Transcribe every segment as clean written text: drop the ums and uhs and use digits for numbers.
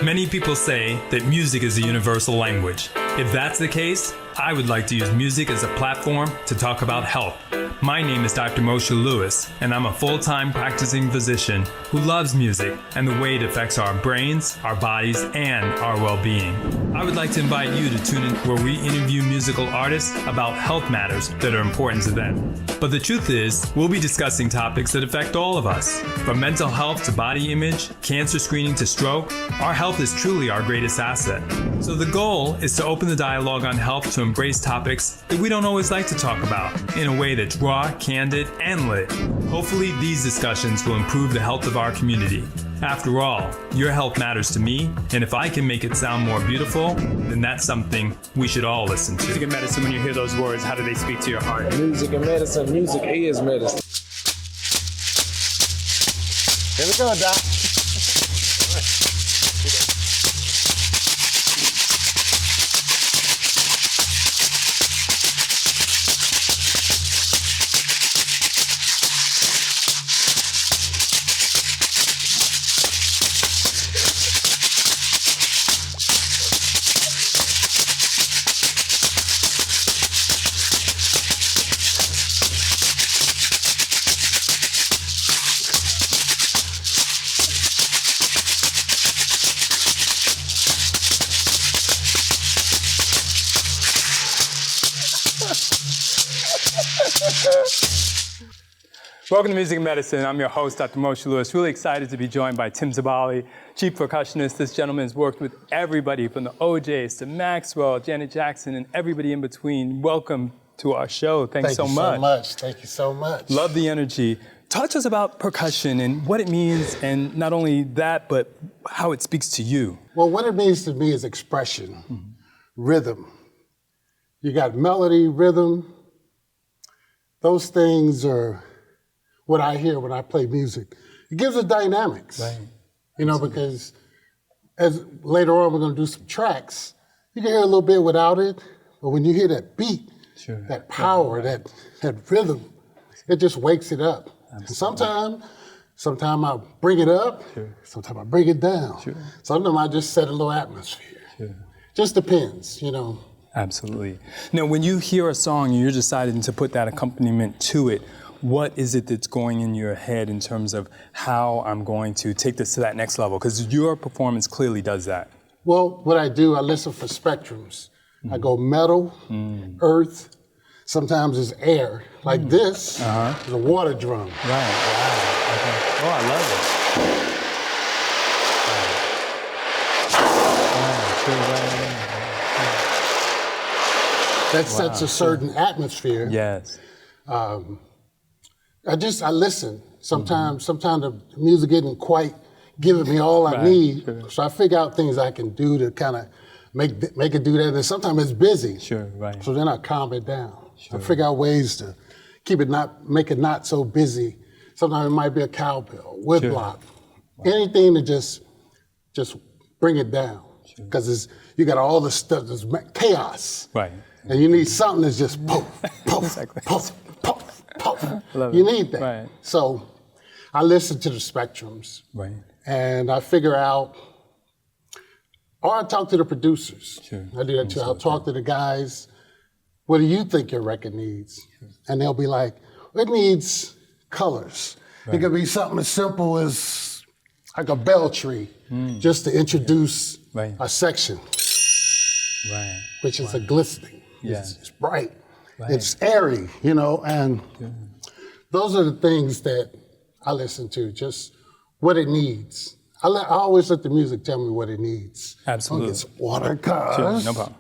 Many people say that music is a universal language. If that's the case, I would like to use music as a platform to talk about health. My name is Dr. Moshe Lewis, and I'm a full-time practicing physician who loves music and the way it affects our brains, our bodies, and our well-being. I would like to invite you to tune in where we interview musical artists about health matters that are important to them. But the truth is, we'll be discussing topics that affect all of us. From mental health to body image, cancer screening to stroke, our health is truly our greatest asset. So the goal is to open the dialogue on health to embrace topics that we don't always like to talk about in a way that's raw, candid, and lit. Hopefully, these discussions will improve the health of our community. After all, your health matters to me, and if I can make it sound more beautiful, then that's something we should all listen to. Music and medicine, when you hear those words, how do they speak to your heart? Music and medicine, music is medicine. Here we go, Doc. Welcome to Music and Medicine. I'm your host, Dr. Moshe Lewis. Really excited to be joined by Timbali, chief percussionist. This gentleman has worked with everybody from the OJs to Maxwell, Janet Jackson, and everybody in between. Welcome to our show. Thanks so much. Thank you so much. Love the energy. Talk to us about percussion and what it means, and not only that, but how it speaks to you. Well, what it means to me is expression, rhythm. You got melody, rhythm. Those things are what I hear when I play music. It gives it dynamics, right? You know, because as later on we're going to do some tracks, you can hear a little bit without it, but when you hear that beat, sure, that power, that rhythm, it just wakes it up. Sometimes I bring it up, sure, sometimes I bring it down. Sure. Sometimes I just set a little atmosphere. Sure. Just depends, you know. Absolutely. Now, when you hear a song and you're deciding to put that accompaniment to it, what is it that's going in your head in terms of how I'm going to take this to that next level? Because your performance clearly does that. Well, what I do, I listen for spectrums. I go metal, earth, sometimes it's air. Like this is a water drum. Right, wow, okay. Oh, I love it. That sets a certain atmosphere. Yes. I listen. Sometimes the music isn't quite giving me all I need, sure, so I figure out things I can do to kind of make it do that. And sometimes it's busy, sure, right. So then I calm it down. Sure. I figure out ways to make it not so busy. Sometimes it might be a cowbell, wood sure, block, anything to just bring it down. Because you got all the stuff, there's chaos, right? And you need something that's just poof, poof, Exactly. poof, poof, poof. You need that. Right. So I listen to the spectrums, right, and I figure out, or I talk to the producers. Sure. I do that too. I'll talk to the guys. What do you think your record needs? Sure. And they'll be like, it needs colors. Right. It could be something as simple as like a bell tree, just to introduce a section, which is a glistening. Yes. It's bright. Right. It's airy, you know, and those are the things that I listen to, just what it needs. I always let the music tell me what it needs. Absolutely. It's water, cars. Sure, no problem.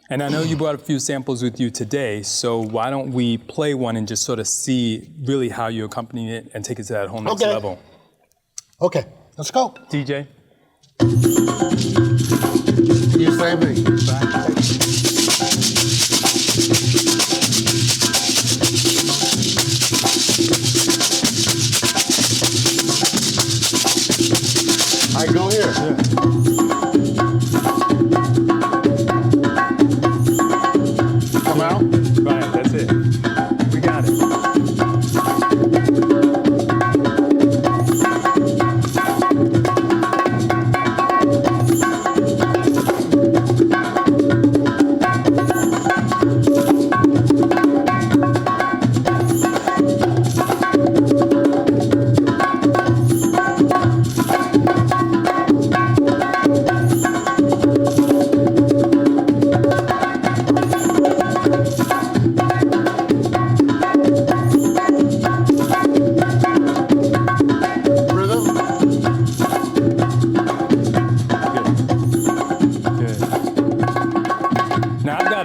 And I know you brought a few samples with you today, so why don't we play one and just sort of see really how you accompany it and take it to that whole next level. Okay, let's go. DJ. You say me. I go here. Yeah. Come out. Right, that's it. We got it.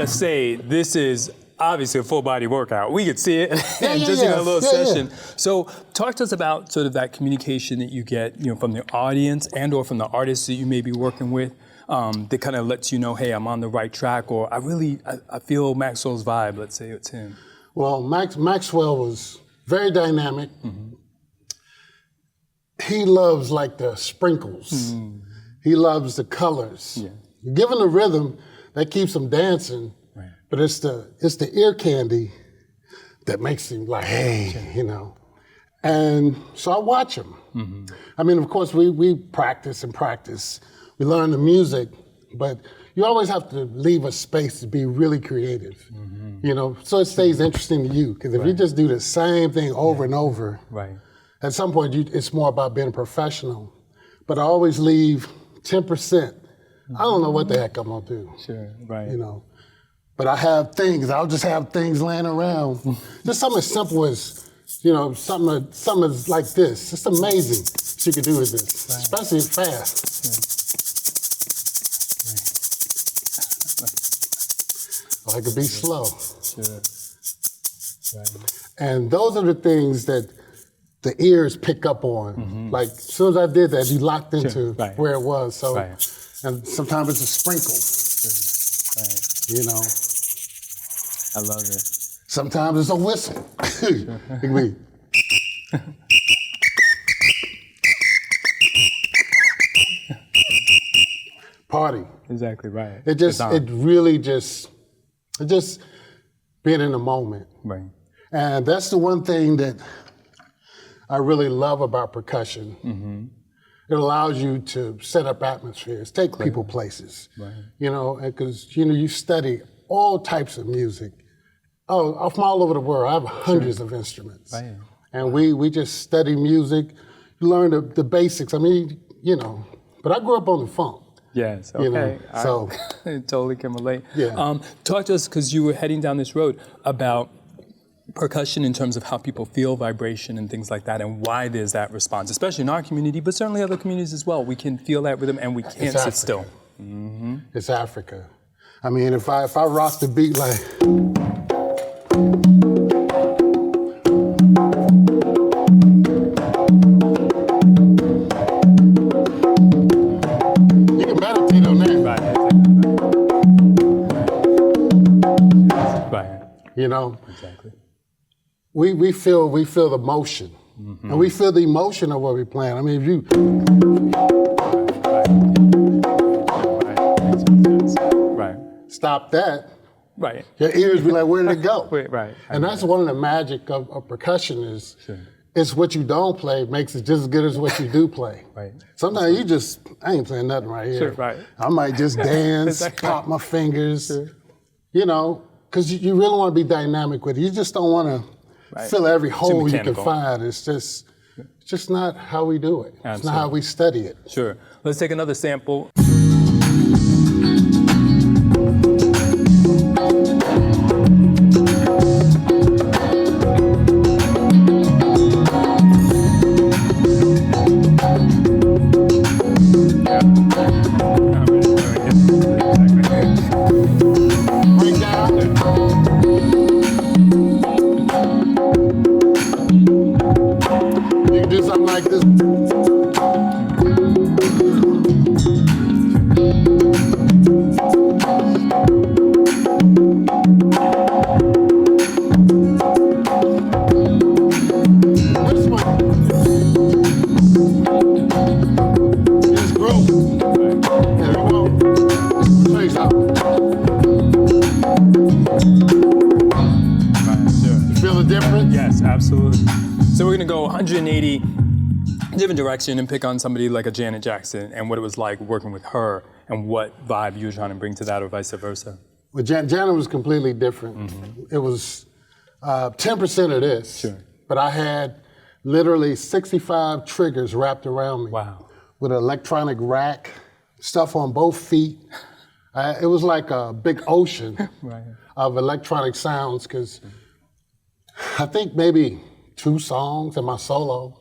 must say, this is obviously a full body workout. We could see it just in a little Yeah, session. So talk to us about sort of that communication that you get, from the audience and or from the artists that you may be working with, that kind of lets you know, hey, I'm on the right track, or I feel Maxwell's vibe, let's say it's him. Well, Maxwell was very dynamic. Mm-hmm. He loves like the sprinkles. Mm. He loves the colors. Yeah. You give him the rhythm, that keeps him dancing. Right. But it's the ear candy that makes him like, hey, And so I watch him. Mm-hmm. I mean, of course, we practice and practice. We learn the music, but you always have to leave a space to be really creative, so it stays interesting to you. Because if you just do the same thing over and over, at some point it's more about being a professional. But I always leave 10%. I don't know what the heck I'm gonna do. Sure, right. But I'll just have things laying around. Just something as simple as, something as like this. It's amazing what you can do with this, especially fast. Or I could be slow. Sure. Right. And those are the things that the ears pick up on. Mm-hmm. Like, as soon as I did that, you locked into where it was. So, and sometimes it's a sprinkle. Sure. I love it. Sometimes it's a whistle. Sure. It can be. Party. Exactly right. It really just being in the moment. Right. And that's the one thing that I really love about percussion. Mm-hmm. It allows you to set up atmospheres, take people places. Right. Because you study all types of music. Oh, from all over the world. I have hundreds of instruments. Right. And we just study music, learn the basics. I mean, but I grew up on the funk. Yes, okay. So I totally can relate. Yeah. Talk to us, because you were heading down this road, about percussion in terms of how people feel vibration and things like that, and why there's that response, especially in our community, but certainly other communities as well. We can feel that rhythm and we can't sit still. Mm-hmm. It's Africa. I mean, if I rock the beat like... Exactly. We feel the motion, and we feel the emotion of what we're playing. I mean, if you stop that, your ears be like, where did it go? Right. And that's one of the magic of percussion is it's what you don't play makes it just as good as what you do play. Right. Sometimes I ain't playing nothing right here. Sure, right. I might just dance, pop my fingers, because you really want to be dynamic with it. You just don't want to fill every hole you can find. It's just not how we do it. Absolutely. It's not how we study it. Sure. Let's take another sample. Different direction and pick on somebody like a Janet Jackson and what it was like working with her and what vibe you were trying to bring to that, or vice versa. Well, Janet was completely different. Mm-hmm. It was 10% of this, but I had literally 65 triggers wrapped around me. Wow. With an electronic rack, stuff on both feet. It was like a big ocean of electronic sounds, because I think maybe 2 songs in my solo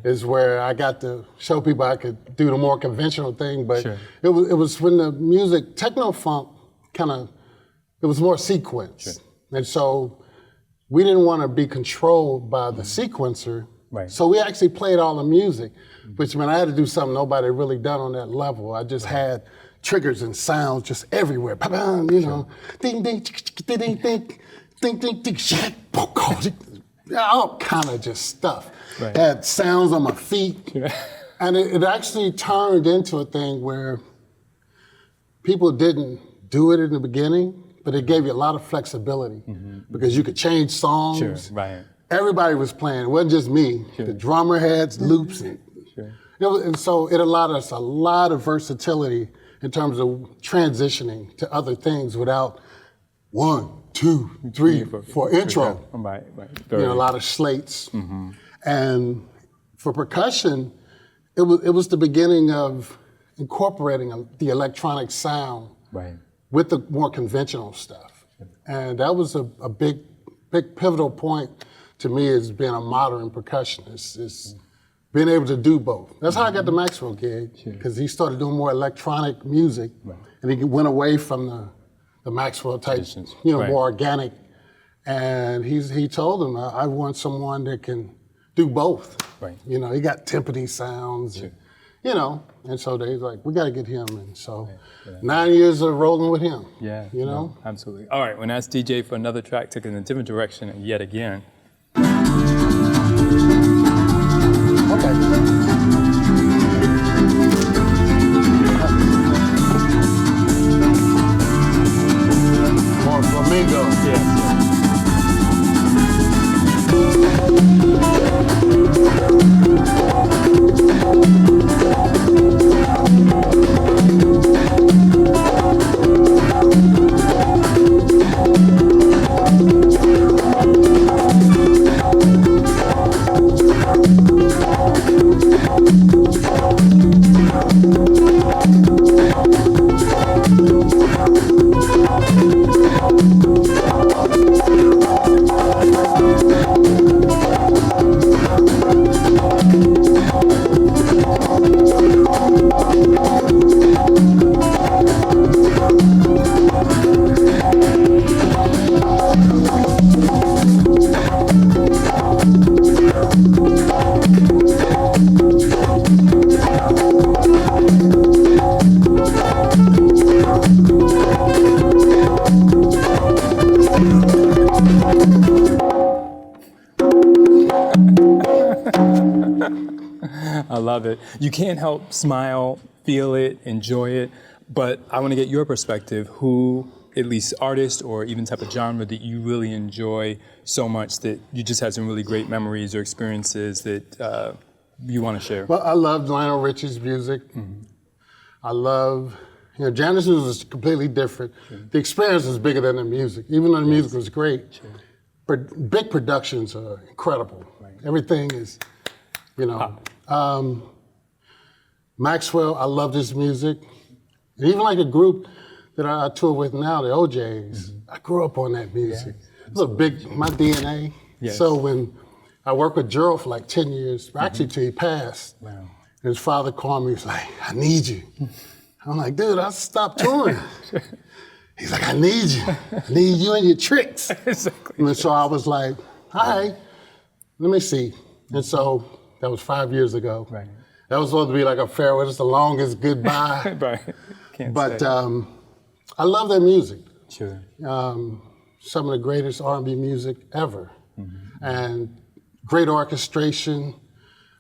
is where I got to show people I could do the more conventional thing. But it was when the music, techno funk, kind of it was more sequence. And so we didn't want to be controlled by the sequencer. Right. So we actually played all the music, which meant I had to do something nobody had really done on that level. I just had triggers and sounds just everywhere. You know, ding, ding, ding, ding, ding, ding, ding, ding, shit, all kind of just stuff. Right. Had sounds on my feet. And it actually turned into a thing where people didn't do it in the beginning, but it gave you a lot of flexibility because you could change songs. Sure, right. Everybody was playing. It wasn't just me. Sure. The drummer had loops. And, and so it allowed us a lot of versatility in terms of transitioning to other things without 1, 2, 3, 4 intro. Right. You know, a lot of slates. And for percussion, it was the beginning of incorporating the electronic sound with the more conventional stuff. And that was a big pivotal point to me as being a modern percussionist, is being able to do both. That's how I got the Maxwell gig, because he started doing more electronic music, and he went away from the Maxwell type, more organic. And he told him, I want someone that can do both. You know, he got timpani sounds, and, you know, and so they was like, we got to get him. And so 9 years of rolling with him. Yeah, you know? Absolutely. All right, when I asked DJ for another track, took it in a different direction yet again. Okay. More flamingo. I love it. You can't help smile, feel it, enjoy it, but I want to get your perspective. Who, at least artist or even type of genre that you really enjoy so much that you just had some really great memories or experiences that you want to share? Well, I love Lionel Richie's music. I love, Genesis was completely different. The experience is bigger than the music, even though the music was great. But big productions are incredible. Everything is, Maxwell, I love his music. And even like a group that I tour with now, the OJs, I grew up on that music. It was my DNA. So when I worked with Gerald for like 10 years, actually till he passed, and his father called me, he was like, I need you. I'm like, dude, I stopped touring. He's like, I need you. I need you and your tricks. And so I was like, all right, let me see. And so that was 5 years ago. That was supposed to be like a farewell. It's the longest goodbye. But I love their music. Some of the greatest R&B music ever. And great orchestration.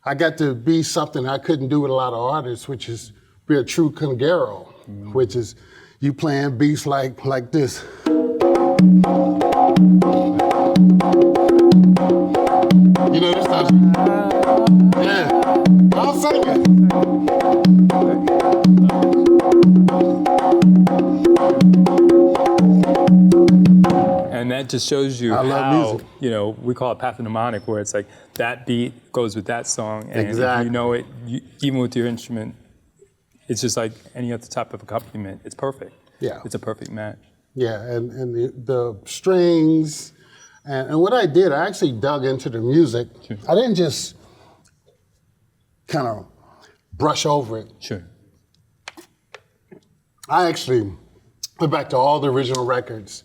I got to be something I couldn't do with a lot of artists, which is be a true conguero, which is you playing beats like this. You know this stuff? Yeah, I'll sing it. And that just shows you how, we call it pathognomonic, where it's like that beat goes with that song. And if you know it, even with your instrument, it's just like any other type of accompaniment. It's perfect. It's a perfect match. And the strings, and what I did, I actually dug into the music. I didn't just kind of brush over it. I went back to all the original records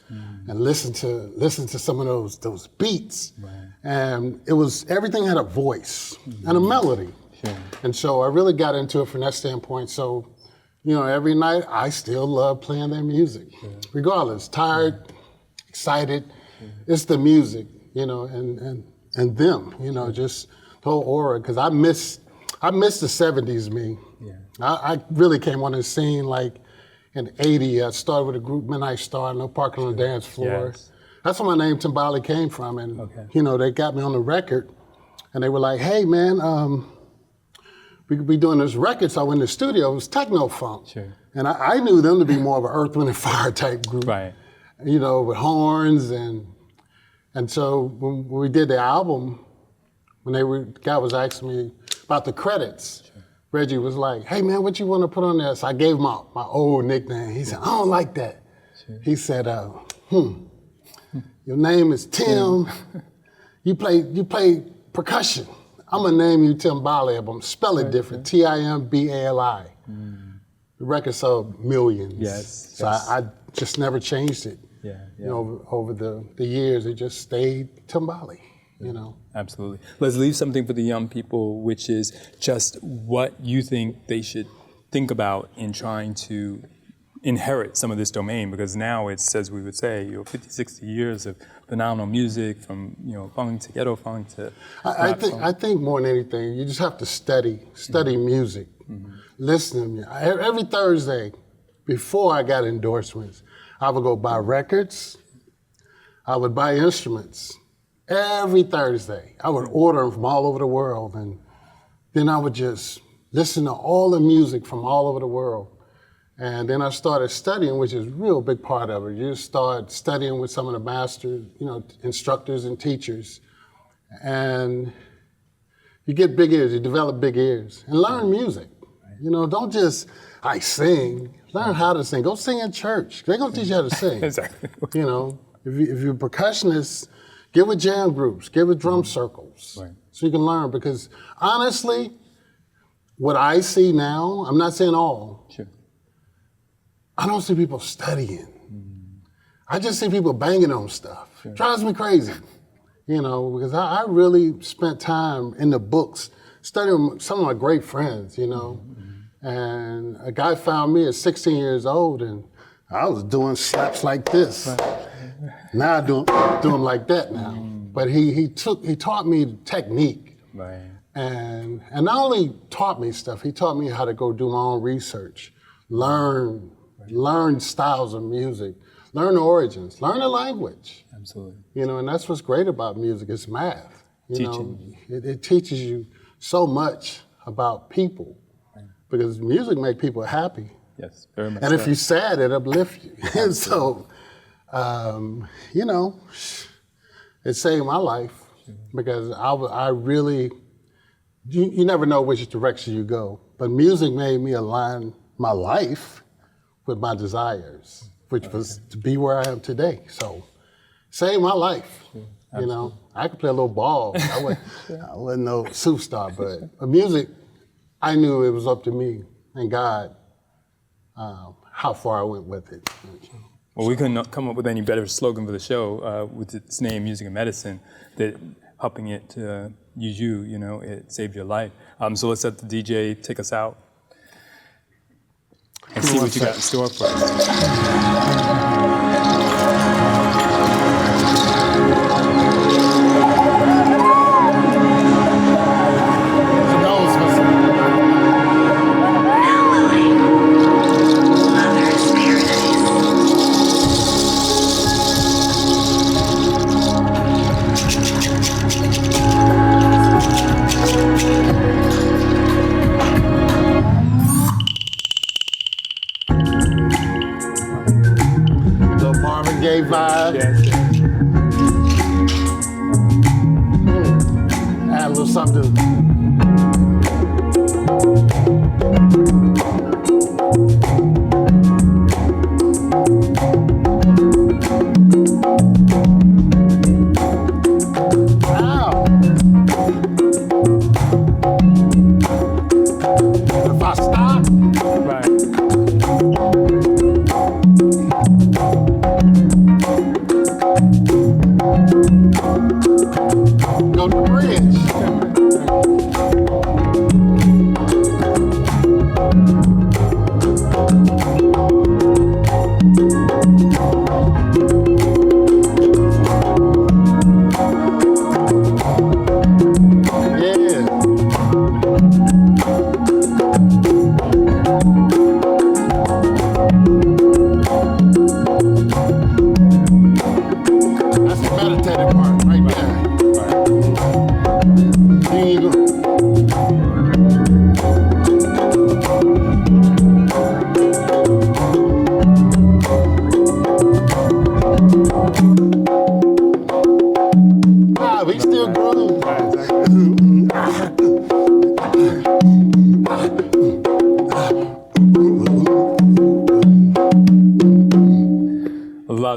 and listened to some of those beats. Right. And everything had a voice and a melody. Sure. And so I really got into it from that standpoint. So, every night I still love playing their music, regardless, tired, excited. It's the music, and them, just the whole aura. Because I miss the 70s me. Yeah. I really came on the scene like in '80. I started with a group, Midnight Star, No Parking on the Dance Floor. Yes. That's where my name Timbali came from. And, Okay. they got me on the record. And they were like, hey, man, we could be doing this record. So I went in the studio. It was techno funk. Sure. And I knew them to be more of an Earth, Wind, and Fire type group. Right. With horns. And so when we did the album, guy was asking me about the credits, Reggie was like, hey, man, what you want to put on there? So I gave him my old nickname. He said, I don't like that. Sure. He said, your name is Tim. You play percussion. I'm going to name you Timbali, but I'm going to spell it different, Timbali. The record sold millions. Yes. So I just never changed it. Yeah. Over the years, it just stayed Timbali, Absolutely. Let's leave something for the young people, which is just what you think they should think about in trying to inherit some of this domain, because now it's, as we would say, 50, 60 years of phenomenal music from, funk to ghetto funk to I think more than anything, you just have to study music, listen to music. Every Thursday, before I got endorsements, I would go buy records, I would buy instruments. Every Thursday, I would order them from all over the world, and then I would just listen to all the music from all over the world. And then I started studying, which is a real big part of it. You just start studying with some of the masters, instructors and teachers. And you get big ears, you develop big ears. And learn music. Don't just, sing. Learn how to sing. Go sing in church. They're going to teach you how to sing. Exactly. If you're a percussionist, get with jam groups, get with drum circles. Right. So you can learn. Because honestly, what I see now, I'm not saying all, Sure. I don't see people studying. I just see people banging on stuff. Sure. It drives me crazy, because I really spent time in the books studying with some of my great friends, And a guy found me at 16 years old, and I was doing slaps like this. Right. Now I do them like that now. But he taught me technique. Right. And not only taught me stuff, he taught me how to go do my own research, learn styles of music, learn the origins, learn the language. Absolutely. And that's what's great about music, it's math. It teaches you so much about people, because music makes people happy. Yes, very much. And if you're sad, it uplifts you. And so, it saved my life, because I really, you never know which direction you go, but music made me align my life with my desires, which was to be where I am today. So, saved my life. I could play a little ball. I wasn't no superstar, but music, I knew it was up to me and God how far I went with it. Well, we couldn't come up with any better slogan for the show with its name, Music and Medicine, that helping it to use you, it saved your life. So let's let the DJ take us out and see what you got in store for us. Vibe. Yes. Add a little something to wow. If I stop, Right.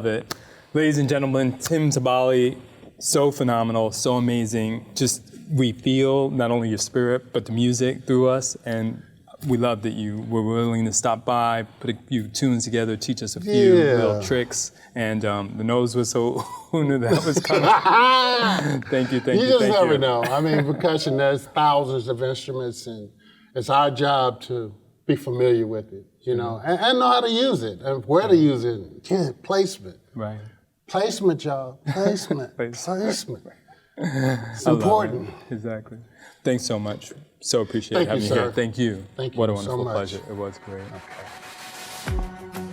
love it. Ladies and gentlemen, Tim Timbali, so phenomenal, so amazing. Just, we feel not only your spirit, but the music through us. And we love that you were willing to stop by, put a few tunes together, teach us a few little tricks. And the nose whistle, who knew that was coming? Thank you. You just never know. I mean, percussion, there's thousands of instruments, and it's our job to be familiar with it, you know, and know how to use it, and where to use it. Yeah, placement. Right. Placement, y'all. Placement. Placement. It's important. Exactly. Thanks so much. So appreciate having you here. Thank you. Thank you What a so wonderful much. pleasure. It was great. Okay.